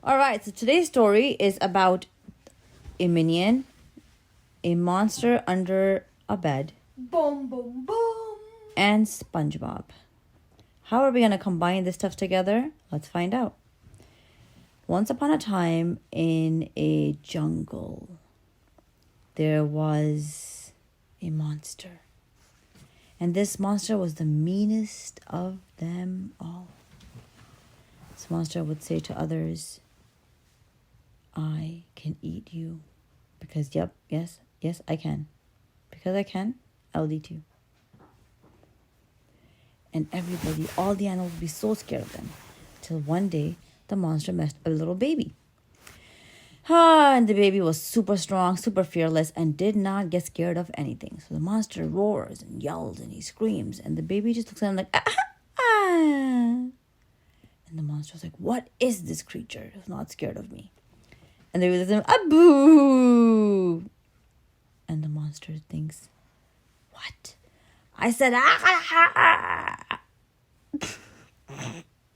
All right, so today's story is about a minion, a monster under a bed, Boom, boom, boom. and Spongebob. How are we going to combine this stuff together? Let's find out. Once upon a time in a jungle, there was a monster. And this monster was the meanest of them all. This monster would say to others, I can eat you. Because, yes, I can. Because I can, I'll eat you. And everybody, all the animals would be so scared of them. Till one day, the monster met a little baby. And the baby was super strong, super fearless, and did not get scared of anything. So the monster roars and yells and he screams. And the baby just looks at him like, ah, ah. And the monster was like, what is this creature who's not scared of me? And the baby looks at him, Abubu. And the monster thinks, what? I said, ah.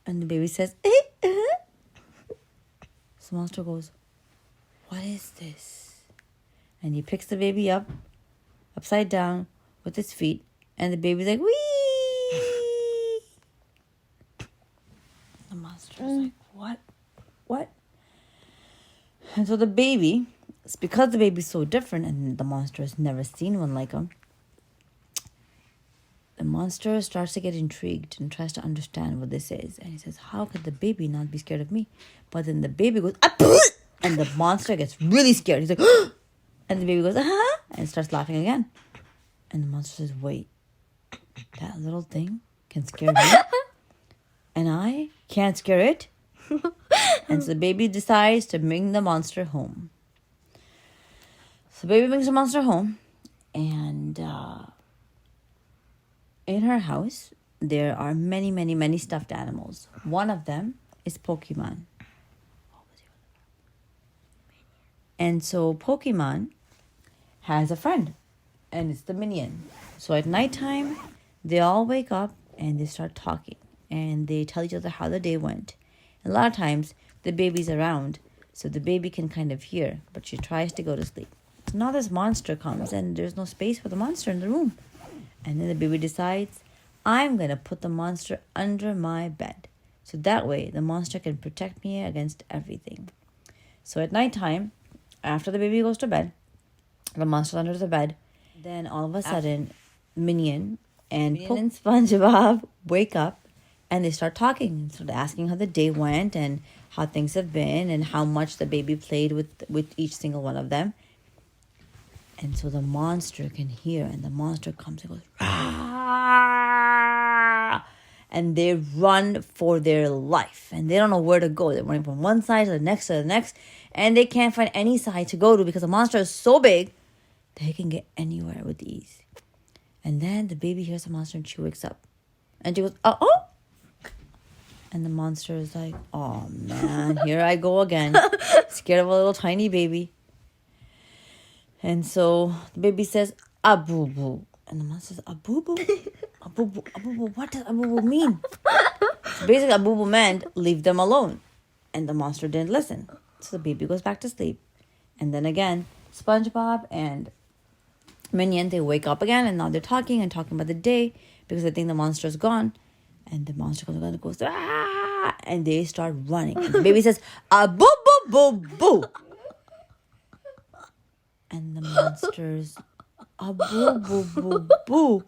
And the baby says, So the monster goes, what is this? And he picks the baby up, upside down, with his feet. And the baby's like, wee! The monster's like, what? And so the baby, it's because the baby's so different and the monster has never seen one like him, the monster starts to get intrigued and tries to understand what this is. And he says, how could the baby not be scared of me? But then the baby goes, and the monster gets really scared. He's like, and the baby goes, and starts laughing again. And the monster says, wait, that little thing can scare me? And I can't scare it? And so the baby decides to bring the monster home. So the baby brings the monster home, and in her house, there are many, many, many stuffed animals. One of them is Pokemon. And so Pokemon has a friend, and it's the minion. So at nighttime, they all wake up and they start talking, and they tell each other how the day went. And a lot of times, the baby's around, so the baby can kind of hear, but she tries to go to sleep. So now this monster comes, and there's no space for the monster in the room. And then the baby decides, I'm going to put the monster under my bed. So that way, the monster can protect me against everything. So at nighttime, after the baby goes to bed, the monster's under the bed. Then all of a sudden, Minion and SpongeBob wake up and they start talking. So they're asking how the day went and how things have been and how much the baby played with each single one of them. And so the monster can hear, and the monster comes and goes, Rah! And they run for their life. And they don't know where to go. They're running from one side to the next, and they can't find any side to go to because the monster is so big that he can get anywhere with ease. And then the baby hears the monster and she wakes up. And she goes, oh. And the monster is like, oh man, here I go again. Scared of a little tiny baby. And so the baby says, Abubu. And the monster says, Abubu? Abubu, what does Abubu mean? So basically, Abubu meant, leave them alone. And the monster didn't listen. So the baby goes back to sleep. And then again, SpongeBob and Minion, they wake up again. And now they're talking about the day because they think the monster is gone. And the monster comes and goes, ah! And they start running. And the baby says, Abubu. And the monsters, Abubu.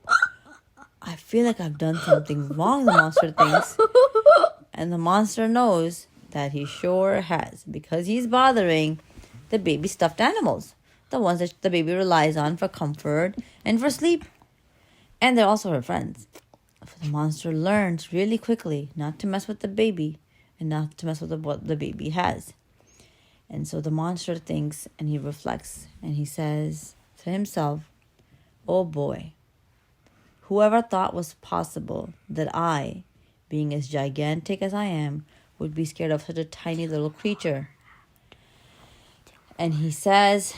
I feel like I've done something wrong, the monster thinks. And the monster knows that he sure has, because he's bothering the baby stuffed animals, the ones that the baby relies on for comfort and for sleep. And they're also her friends. So the monster learns really quickly not to mess with the baby and not to mess with what the baby has. And so the monster thinks and he reflects and he says to himself, oh boy, whoever thought was possible that I, being as gigantic as I am, would be scared of such a tiny little creature. And he says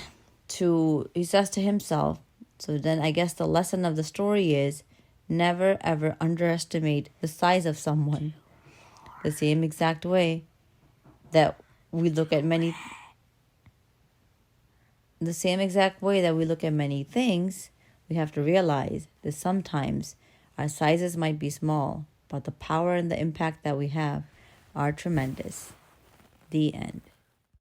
to himself, so then I guess the lesson of the story is never ever underestimate the size of someone. The same exact way that we look at many, the same exact way that we look at many things, we have to realize that sometimes our sizes might be small, but the power and the impact that we have are tremendous. The end.